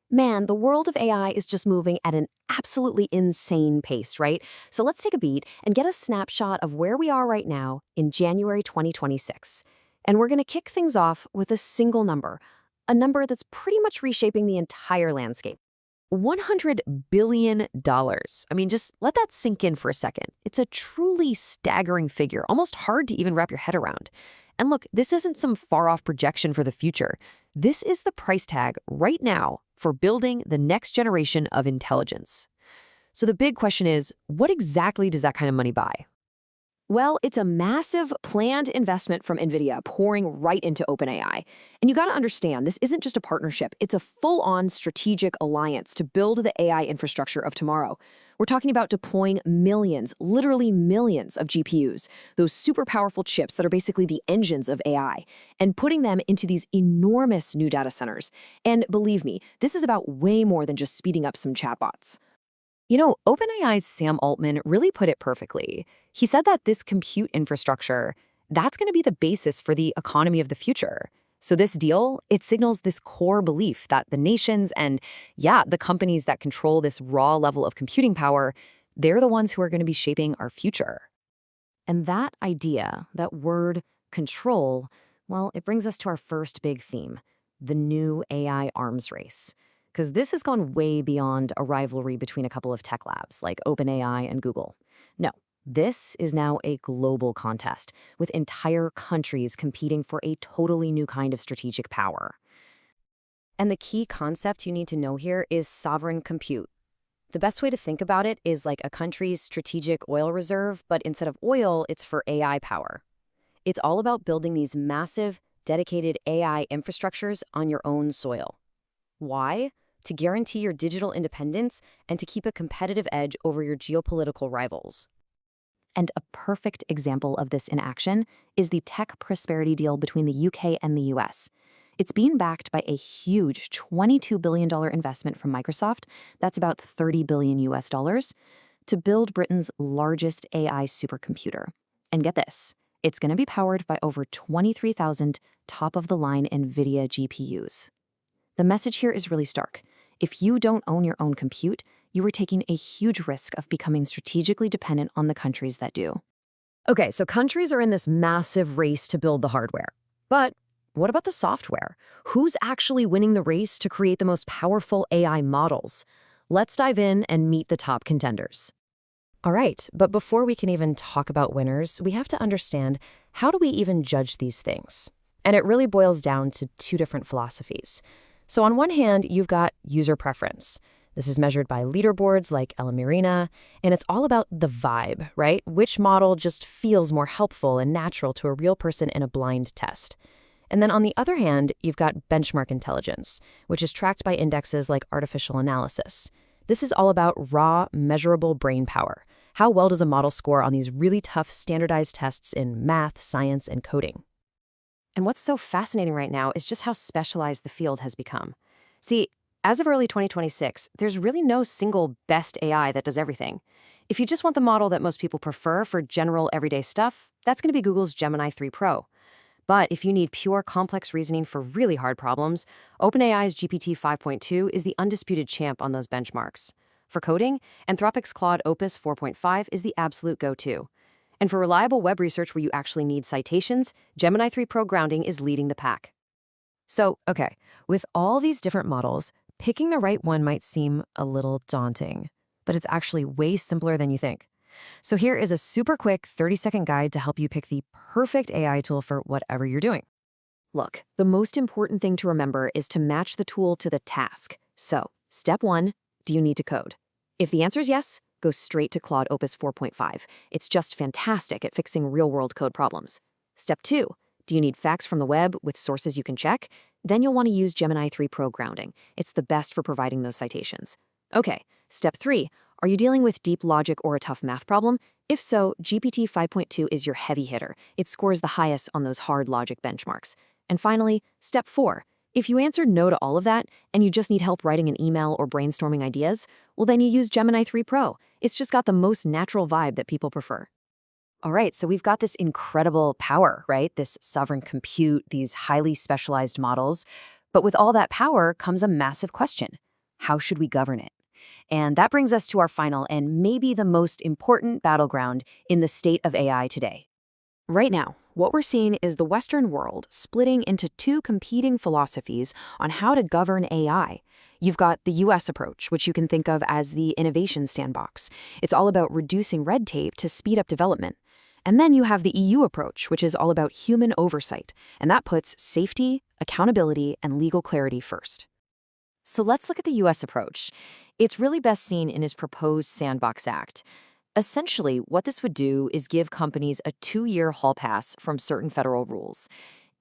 Man, the world of AI is just moving at an absolutely insane pace, right? So let's take a beat and get a snapshot of where we are right now in January 2026. And we're going to kick things off with a single number, a number that's pretty much reshaping the entire landscape. $100 billion. I mean, just let that sink in for a second. It's a truly staggering figure, almost hard to even wrap your head around. And look, this isn't some far-off projection for the future. This is the price tag right now for building the next generation of intelligence. So the big question is, what exactly does that kind of money buy? Well, it's a massive planned investment from NVIDIA pouring right into OpenAI. And you got to understand, this isn't just a partnership, it's a full-on strategic alliance to build the AI infrastructure of tomorrow. We're talking about deploying millions, literally millions of GPUs, those super powerful chips that are basically the engines of AI, and putting them into these enormous new data centers. And believe me, this is about way more than just speeding up some chatbots. You know, OpenAI's Sam Altman really put it perfectly. He said that this compute infrastructure, that's going to be the basis for the economy of the future. So this deal, it signals this core belief that the nations and, yeah, the companies that control this raw level of computing power, they're the ones who are going to be shaping our future. And that idea, that word control, well, it brings us to our first big theme, the new AI arms race. Because this has gone way beyond a rivalry between a couple of tech labs like OpenAI and Google. No, this is now a global contest with entire countries competing for a totally new kind of strategic power. And the key concept you need to know here is sovereign compute. The best way to think about it is like a country's strategic oil reserve, but instead of oil, it's for AI power. It's all about building these massive, dedicated AI infrastructures on your own soil. Why? To guarantee your digital independence and to keep a competitive edge over your geopolitical rivals. And a perfect example of this in action is the tech prosperity deal between the UK and the US. It's being backed by a huge $22 billion investment from Microsoft, that's about $30 billion US dollars, to build Britain's largest AI supercomputer. And get this, it's going to be powered by over 23,000 top-of-the-line NVIDIA GPUs. The message here is really stark. If you don't own your own compute, you are taking a huge risk of becoming strategically dependent on the countries that do. Okay, so countries are in this massive race to build the hardware. But what about the software? Who's actually winning the race to create the most powerful AI models? Let's dive in and meet the top contenders. All right, but before we can even talk about winners, we have to understand, how do we even judge these things? And it really boils down to two different philosophies. So on one hand, you've got user preference. This is measured by leaderboards like Elamirina, and it's all about the vibe, right? Which model just feels more helpful and natural to a real person in a blind test. And then on the other hand, you've got benchmark intelligence, which is tracked by indexes like artificial analysis. This is all about raw, measurable brain power. How well does a model score on these really tough standardized tests in math, science, and coding? And what's so fascinating right now is just how specialized the field has become. See, as of early 2026, there's really no single best AI that does everything. If you just want the model that most people prefer for general everyday stuff, that's going to be Google's Gemini 3 Pro. But if you need pure complex reasoning for really hard problems, OpenAI's GPT 5.2 is the undisputed champ on those benchmarks. For coding, Anthropic's Claude Opus 4.5 is the absolute go-to. And for reliable web research where you actually need citations, Gemini 3 Pro grounding is leading the pack. So, okay, with all these different models, picking the right one might seem a little daunting, but it's actually way simpler than you think. So here is a super quick 30-second guide to help you pick the perfect AI tool for whatever you're doing. Look, the most important thing to remember is to match the tool to the task. So, step 1, do you need to code? If the answer is yes, go straight to Claude Opus 4.5. It's just fantastic at fixing real-world code problems. Step 2, do you need facts from the web with sources you can check? Then you'll want to use Gemini 3 Pro grounding. It's the best for providing those citations. Okay, step 3, are you dealing with deep logic or a tough math problem? If so, GPT 5.2 is your heavy hitter. It scores the highest on those hard logic benchmarks. And finally, step 4, if you answered no to all of that, and you just need help writing an email or brainstorming ideas, well then you use Gemini 3 Pro. It's just got the most natural vibe that people prefer. All right, so we've got this incredible power, right? This sovereign compute, these highly specialized models. But with all that power comes a massive question. How should we govern it? And that brings us to our final and maybe the most important battleground in the state of AI today. Right now, what we're seeing is the Western world splitting into two competing philosophies on how to govern AI. You've got the US approach, which you can think of as the innovation sandbox. It's all about reducing red tape to speed up development. And then you have the EU approach, which is all about human oversight, and that puts safety, accountability, and legal clarity first. So let's look at the US approach. It's really best seen in his proposed Sandbox Act. Essentially, what this would do is give companies a 2-year hall pass from certain federal rules.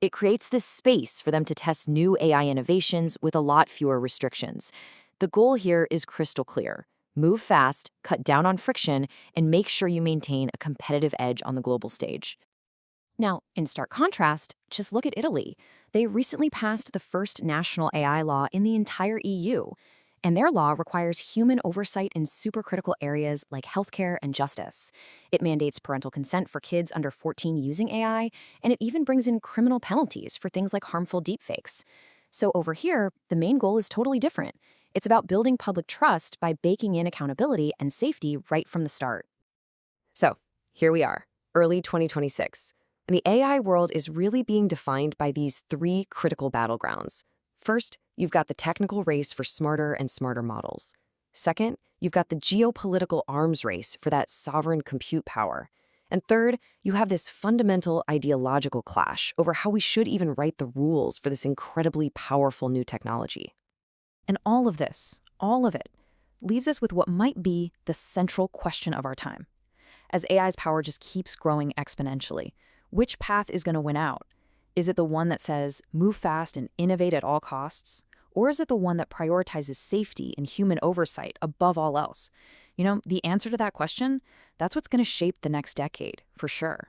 It creates this space for them to test new AI innovations with a lot fewer restrictions. The goal here is crystal clear. Move fast, cut down on friction, and make sure you maintain a competitive edge on the global stage. Now, in stark contrast, just look at Italy. They recently passed the first national AI law in the entire EU, and their law requires human oversight in supercritical areas like healthcare and justice. It mandates parental consent for kids under 14 using AI, and it even brings in criminal penalties for things like harmful deepfakes. So over here, the main goal is totally different. It's about building public trust by baking in accountability and safety right from the start. So, here we are, early 2026. And the AI world is really being defined by these three critical battlegrounds. First, you've got the technical race for smarter and smarter models. Second, you've got the geopolitical arms race for that sovereign compute power. And third, you have this fundamental ideological clash over how we should even write the rules for this incredibly powerful new technology. And all of this, all of it, leaves us with what might be the central question of our time. As AI's power just keeps growing exponentially, which path is going to win out? Is it the one that says, move fast and innovate at all costs? Or is it the one that prioritizes safety and human oversight above all else? The answer to that question, that's what's going to shape the next decade, for sure.